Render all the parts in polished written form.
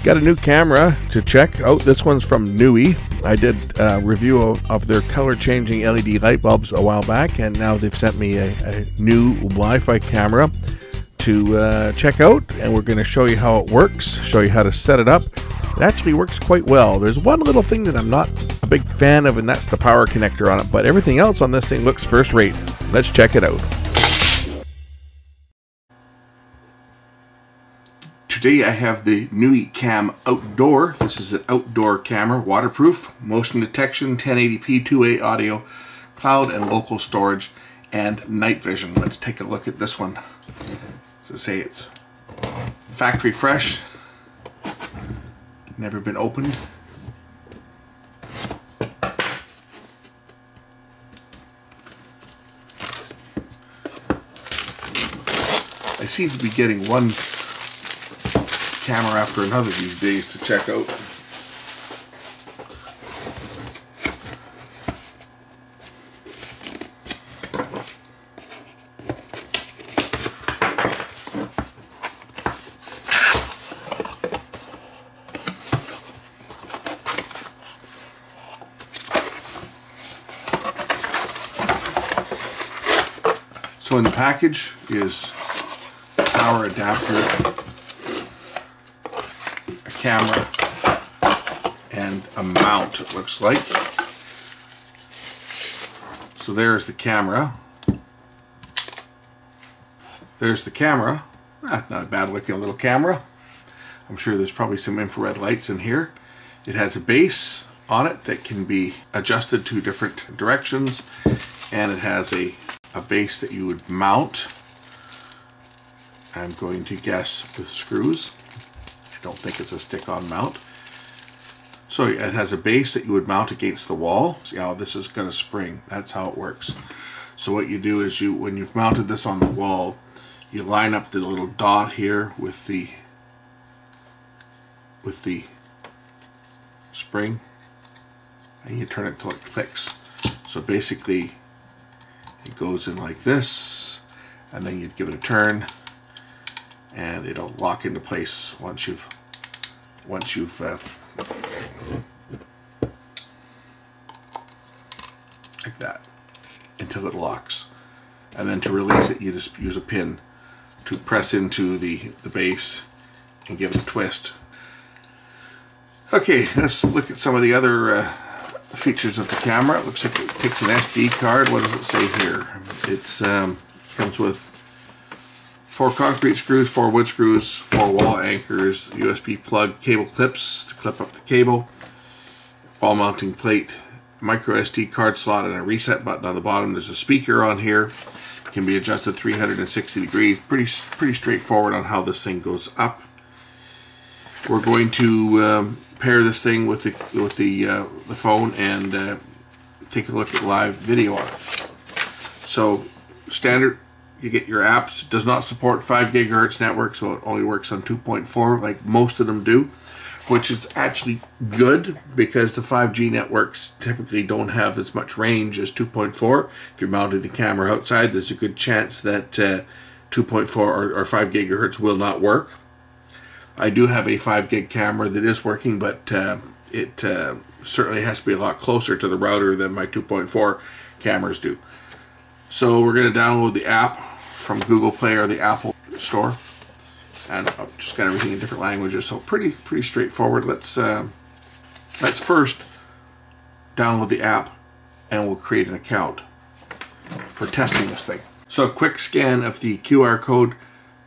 Got a new camera to check out. This one's from Nooie. I did a review of their color changing LED light bulbs a while back, and now they've sent me a new Wi-Fi camera to check out, and we're going to show you how it works, show you how to set it up. It actually works quite well. There's one little thing that I'm not a big fan of, and that's the power connector on it, but everything else on this thing looks first rate. Let's check it out. Today I have the Nooie Cam Outdoor. This is an outdoor camera, waterproof, motion detection, 1080p 2A audio, cloud and local storage, and night vision. Let's take a look at this one. As I say, it's factory fresh, never been opened. I seem to be getting one camera after another these days to check out. So in the package is a power adapter, a camera, and a mount, it looks like. So there's the camera. There's the camera. Not a bad looking little camera. I'm sure there's probably some infrared lights in here. It has a base on it that can be adjusted to different directions, and it has a base that you would mount. I'm going to guess with screws. I don't think it's a stick-on mount. So it has a base that you would mount against the wall. See how this is going to spring. That's how it works. So what you do is when you've mounted this on the wall, you line up the little dot here with the spring, and you turn it till it clicks. So basically it goes in like this, and then you'd give it a turn, and it'll lock into place once you've like that, until it locks. And then to release it, you just use a pin to press into the base and give it a twist. Okay, let's look at some of the other features of the camera. It looks like it takes an SD card. What does it say here? It's comes with 4 concrete screws, 4 wood screws, 4 wall anchors, USB plug, cable clips to clip up the cable, ball mounting plate, micro SD card slot, and a reset button on the bottom. There's a speaker on here. It can be adjusted 360 degrees. Pretty straightforward on how this thing goes up. We're going to pair this thing with the phone and take a look at live video on it. So standard, you get your apps. It does not support 5 gigahertz network, so it only works on 2.4 like most of them do, which is actually good because the 5G networks typically don't have as much range as 2.4. If you're mounting the camera outside, there's a good chance that 2.4 or 5 gigahertz will not work. I do have a 5 gig camera that is working, but it certainly has to be a lot closer to the router than my 2.4 cameras do. So we're going to download the app from Google Play or the Apple Store, and I've just got everything in different languages. So pretty straightforward. Let's first download the app, and we'll create an account for testing this thing. So a quick scan of the QR code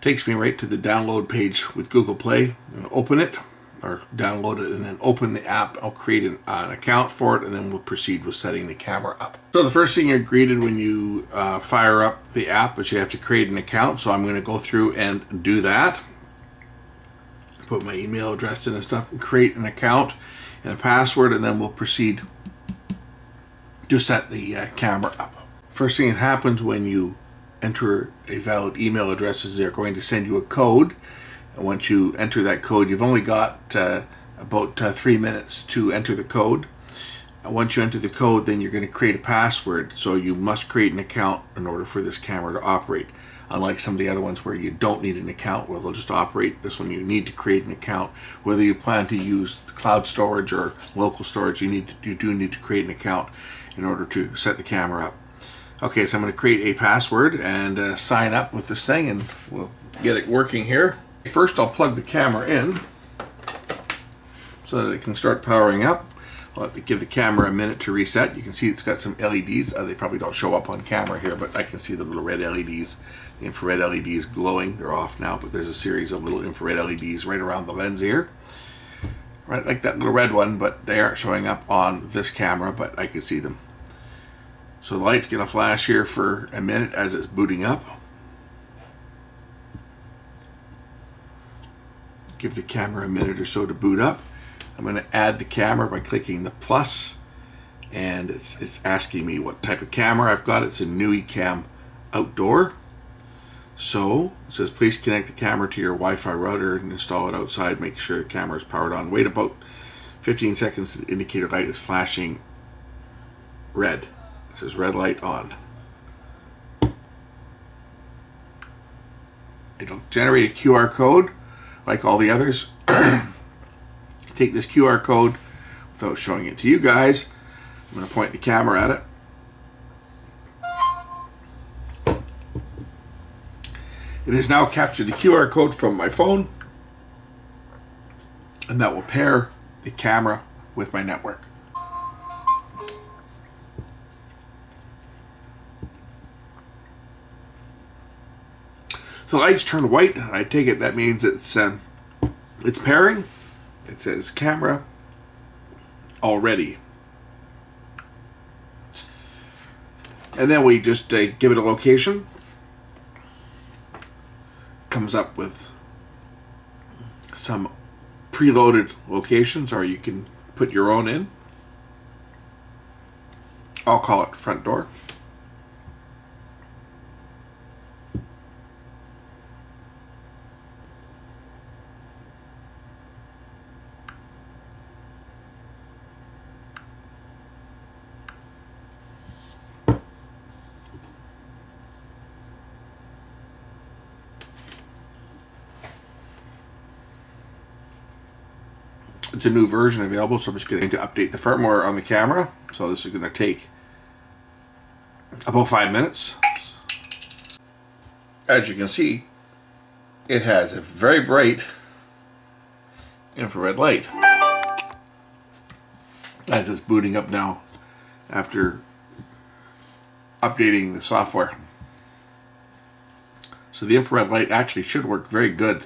takes me right to the download page with Google Play. I'm going to open it, or download it, and then open the app. I'll create an account for it, and then we'll proceed with setting the camera up. So the first thing you're greeted when you fire up the app is you have to create an account. So I'm going to go through and do that. Put my email address in and stuff, and create an account and a password, and then we'll proceed to set the camera up. First thing that happens when you enter a valid email address is they're going to send you a code, and once you enter that code, you've only got about 3 minutes to enter the code. Once you enter the code, then you're going to create a password, so you must create an account in order for this camera to operate. unlike some of the other ones where you don't need an account, where they'll just operate. This one you need to create an account. Whether you plan to use cloud storage or local storage, you do need to create an account in order to set the camera up. Okay, so I'm going to create a password and sign up with this thing, and we'll get it working here. First I'll plug the camera in so that it can start powering up. I'll have to give the camera a minute to reset. You can see it's got some LEDs. They probably don't show up on camera here, but I can see the little red LEDs. The infrared LEDs glowing. They're off now, but there's a series of little infrared LEDs right around the lens here. Right, like that little red one, but they aren't showing up on this camera, but I can see them. So the light's going to flash here for a minute as it's booting up. Give the camera a minute or so to boot up. I'm going to add the camera by clicking the plus, and it's asking me what type of camera I've got. It's a Nooie Cam Outdoor. So it says please connect the camera to your Wi-Fi router and install it outside. Make sure the camera is powered on. Wait about 15 seconds. The indicator light is flashing red. It says red light on. It'll generate a QR code like all the others. Take this QR code without showing it to you guys. I'm going to point the camera at it. It has now captured the QR code from my phone, and that will pair the camera with my network. So the lights turn white. I take it that means it's pairing. It says camera already. And then we just give it a location. Comes up with some preloaded locations, or you can put your own in. I'll call it front door. It's a new version available, so I'm just going to update the firmware on the camera. So this is going to take about 5 minutes. As you can see, it has a very bright infrared light as it's booting up now after updating the software. So the infrared light actually should work very good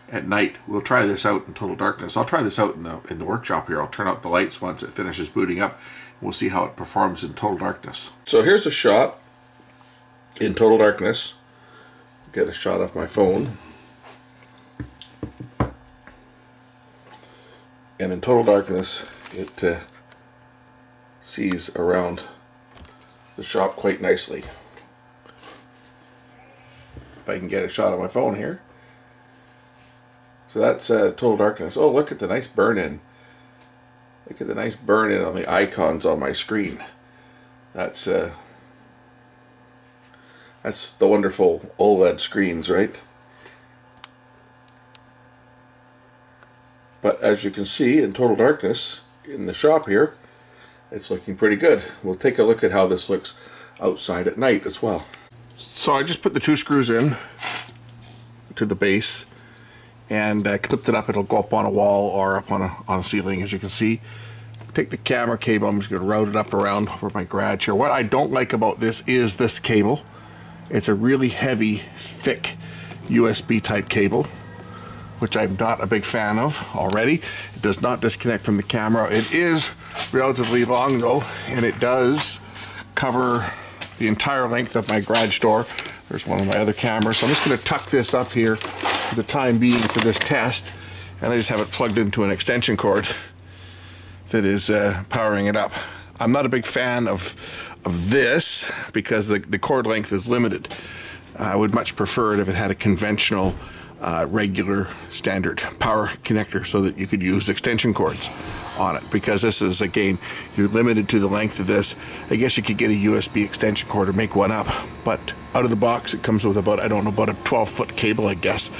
at night. We'll try this out in total darkness. I'll try this out in the workshop here. I'll turn out the lights once it finishes booting up. We'll see how it performs in total darkness. So here's a shot in total darkness. Get a shot of my phone. And in total darkness, it sees around the shop quite nicely. If I can get a shot of my phone here. So that's total darkness. Oh, look at the nice burn-in. Look at the nice burn-in on the icons on my screen. That's the wonderful OLED screens, right? But as you can see, in total darkness, in the shop here, it's looking pretty good. We'll take a look at how this looks outside at night as well. So I just put the 2 screws in to the base, and I clipped it up. It'll go up on a wall or up on a ceiling, as you can see. Take the camera cable. I'm just going to route it up around over my garage here. What I don't like about this is this cable. It's a really heavy, thick USB type cable, which I'm not a big fan of already. It does not disconnect from the camera. It is relatively long though, and it does cover the entire length of my garage door. There's one of my other cameras. So I'm just going to tuck this up here for the time being for this test, and I just have it plugged into an extension cord that is powering it up. I'm not a big fan of this because the cord length is limited. I would much prefer it if it had a conventional regular standard power connector so that you could use extension cords on it, because this is, again, you're limited to the length of this. I guess you could get a USB extension cord or make one up, but out of the box it comes with about, I don't know, about a 12-foot cable, I guess,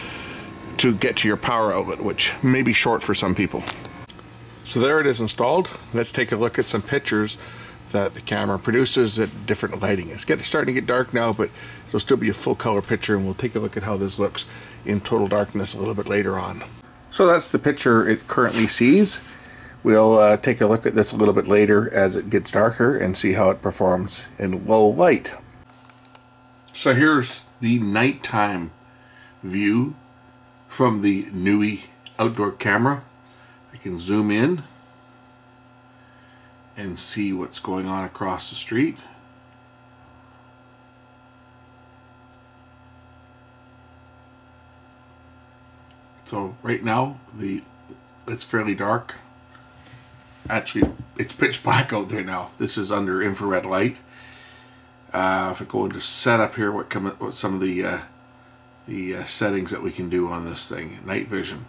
to get to your power outlet, which may be short for some people. So there it is installed. Let's take a look at some pictures that the camera produces at different lighting. It's starting to get dark now, but it'll still be a full color picture, and we'll take a look at how this looks in total darkness a little bit later on. So that's the picture it currently sees. We'll take a look at this a little bit later as it gets darker and see how it performs in low light. So here's the nighttime view from the Nooie outdoor camera. I can zoom in and see what's going on across the street. So right now it's fairly dark. Actually, it's pitch black out there now. This is under infrared light. If I go into setup here, what some of the settings that we can do on this thing. Night vision.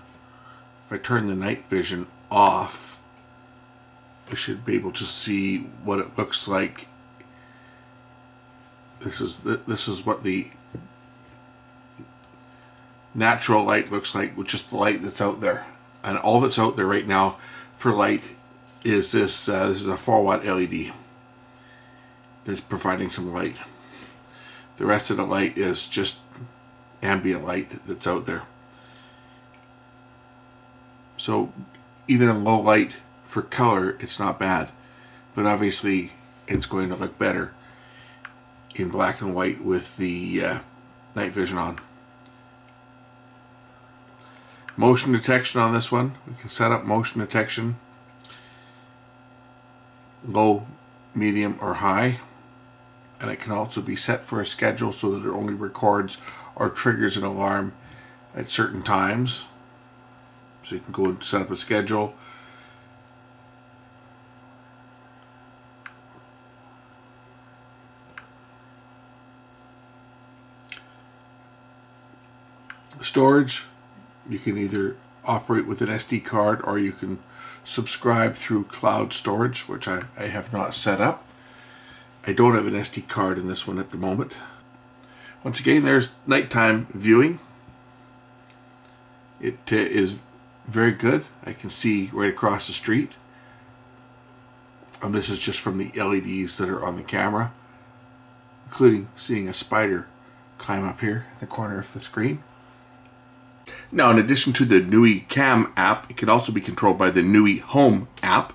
If I turn the night vision off, we should be able to see what it looks like. This is what the natural light looks like, with just the light that's out there. And all that's out there right now for light is this. This is a 4-watt LED that's providing some light. The rest of the light is just ambient light that's out there. So even in low light for color, it's not bad, but obviously it's going to look better in black and white with the night vision on. Motion detection on this one, we can set up motion detection low, medium, or high, and it can also be set for a schedule so that it only records or triggers an alarm at certain times. So you can go and set up a schedule. Storage, you can either operate with an SD card or you can subscribe through cloud storage, which I have not set up. I don't have an SD card in this one at the moment. Once again, there's nighttime viewing. It is very good. I can see right across the street. And this is just from the LEDs that are on the camera, including seeing a spider climb up here in the corner of the screen. Now, in addition to the Nooie Cam app, it can also be controlled by the Nooie Home app,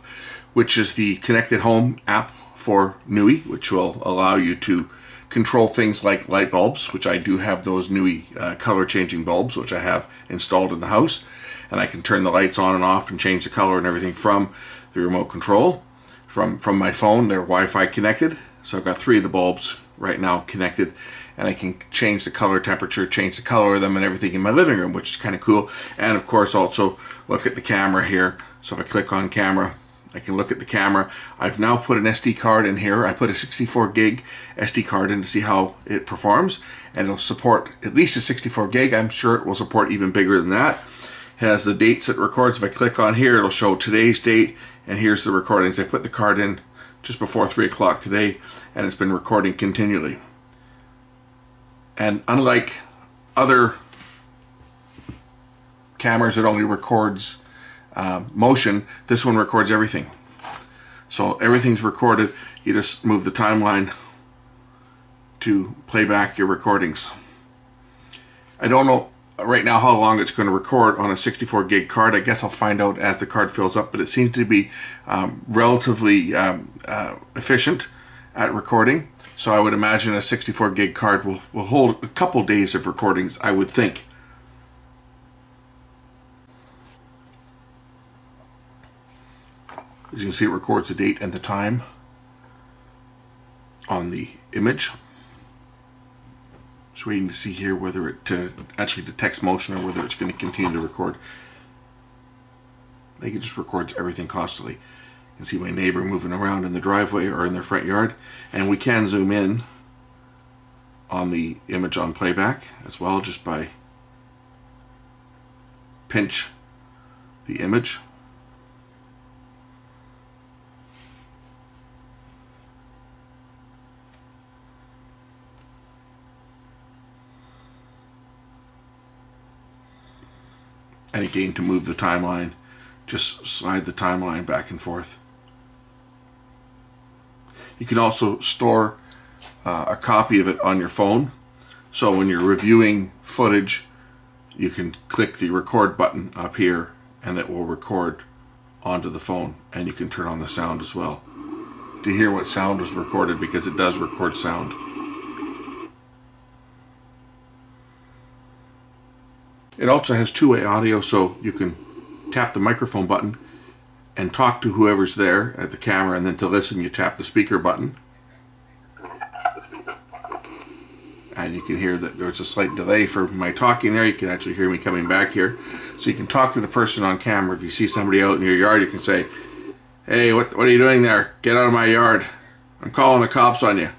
which is the connected home app for Nooie, which will allow you to control things like light bulbs, which I do have those Nooie color changing bulbs, which I have installed in the house. And I can turn the lights on and off and change the color and everything from the remote control. From my phone, they're Wi-Fi connected. So I've got 3 of the bulbs right now connected, and I can change the color temperature, change the color of them and everything in my living room, which is kind of cool. And of course also look at the camera here. So if I click on camera, I can look at the camera. I've now put an SD card in here. I put a 64 gig SD card in to see how it performs, and it'll support at least a 64 gig. I'm sure it will support even bigger than that. It has the dates it records. If I click on here, it'll show today's date, and here's the recordings. I put the card in just before 3 o'clock today, and it's been recording continually. And unlike other cameras that only records motion, this one records everything. So everything's recorded. You just move the timeline to play back your recordings. I don't know right now how long it's going to record on a 64 gig card. I guess I'll find out as the card fills up, but it seems to be relatively efficient at recording. So I would imagine a 64 gig card will hold a couple days of recordings, I would think. As you can see, it records the date and the time on the image. Just waiting to see here whether it actually detects motion or whether it's going to continue to record. I think it just records everything constantly. You can see my neighbor moving around in the driveway or in their front yard, and we can zoom in on the image on playback as well, just by pinch the image. And again, to move the timeline, just slide the timeline back and forth. You can also store a copy of it on your phone. So when you're reviewing footage, you can click the record button up here and it will record onto the phone, and you can turn on the sound as well to hear what sound was recorded, because it does record sound. It also has two-way audio, so you can tap the microphone button and talk to whoever's there at the camera, and then to listen you tap the speaker button. And you can hear that there's a slight delay for my talking there. You can actually hear me coming back here. So you can talk to the person on camera. If you see somebody out in your yard, you can say, "Hey, what are you doing there? Get out of my yard. I'm calling the cops on you."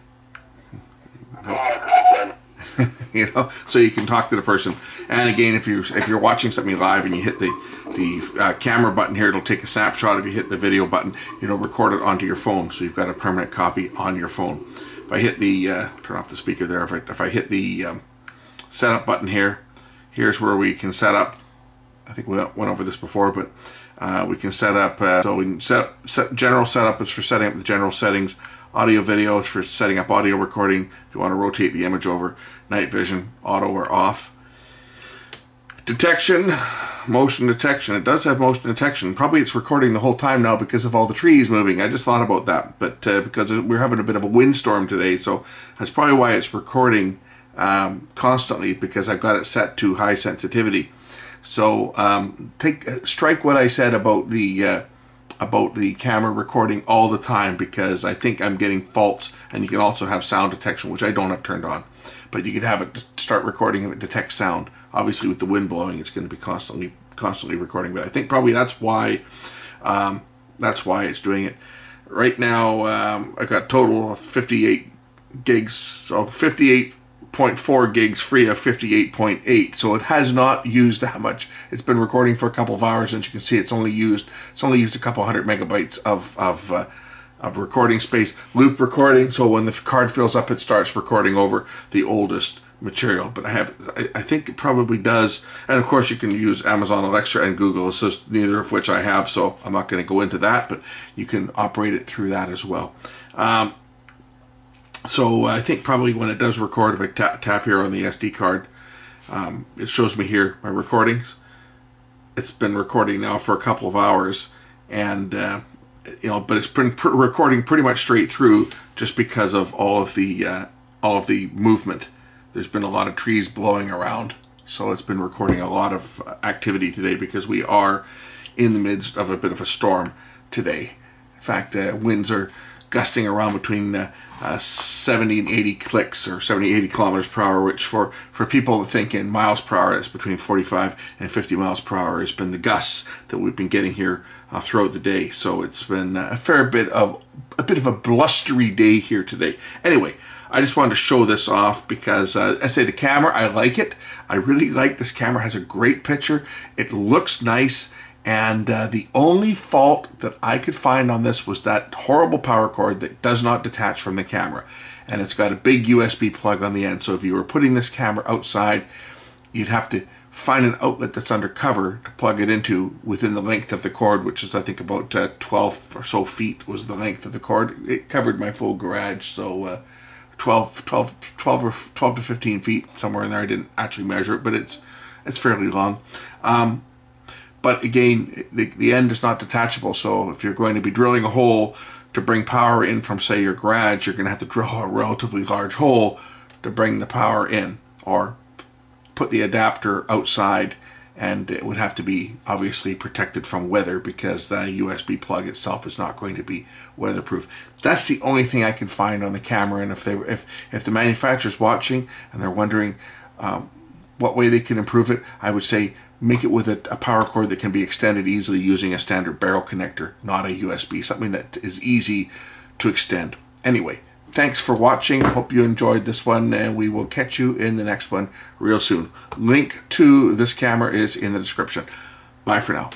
You know, so you can talk to the person. And again, if you're watching something live and you hit the camera button here, it'll take a snapshot. If you hit the video button, it'll record it onto your phone. So you've got a permanent copy on your phone. If I hit the, turn off the speaker there, if I hit the setup button here, here's where we can set up, I think we went over this before, but we can set up, so we can set general setup is for setting up the general settings, audio video is for setting up audio recording, if you want to rotate the image over, night vision, auto or off. Detection, motion detection. It does have motion detection. Probably it's recording the whole time now because of all the trees moving. I just thought about that, but because we're having a bit of a windstorm today, so that's probably why it's recording constantly, because I've got it set to high sensitivity. So strike what I said about the camera recording all the time, because I think I'm getting faults. And you can also have sound detection, which I don't have turned on, but you can have it start recording if it detects sound. Obviously, with the wind blowing, it's going to be constantly recording. But I think probably that's why it's doing it. Right now, I've got a total of 58 gigs, so 58.4 gigs free of 58.8. So it has not used that much. It's been recording for a couple of hours, and you can see it's only used a couple hundred megabytes of recording space. Loop recording, so when the card fills up, it starts recording over the oldest material. But I think it probably does, and of course you can use Amazon Alexa and Google Assist, neither of which I have, so I'm not going to go into that, but you can operate it through that as well. So I think probably when it does record, if I tap here on the SD card, it shows me here my recordings. It's been recording now for a couple of hours, and you know, but it's been recording pretty much straight through, just because of all of the movement. There's been a lot of trees blowing around, so it's been recording a lot of activity today, because we are in the midst of a bit of a storm today. In fact, winds are gusting around between 70 and 80 clicks, or 70, 80 kilometers per hour, which for people that think in miles per hour, it's between 45 and 50 miles per hour, has been the gusts that we've been getting here throughout the day. So it's been a bit of a blustery day here today. Anyway, I just wanted to show this off because I say the camera, I like it. I really like this camera. It has a great picture. It looks nice. And the only fault that I could find on this was that horrible power cord that does not detach from the camera. And it's got a big USB plug on the end. So if you were putting this camera outside, you'd have to find an outlet that's undercover to plug it into within the length of the cord, which is I think about 12 or so feet was the length of the cord. It covered my full garage, so 12 to 15 feet, somewhere in there. I didn't actually measure it, but it's fairly long. But again, the end is not detachable, so if you're going to be drilling a hole to bring power in from, say, your garage, you're going to have to drill a relatively large hole to bring the power in, or put the adapter outside, and it would have to be obviously protected from weather, because the USB plug itself is not going to be weatherproof. That's the only thing I can find on the camera, and if the manufacturer's watching and they're wondering what way they can improve it, I would say make it with a power cord that can be extended easily using a standard barrel connector, not a USB, something that is easy to extend. Anyway, thanks for watching. Hope you enjoyed this one, and we will catch you in the next one real soon. Link to this camera is in the description. Bye for now.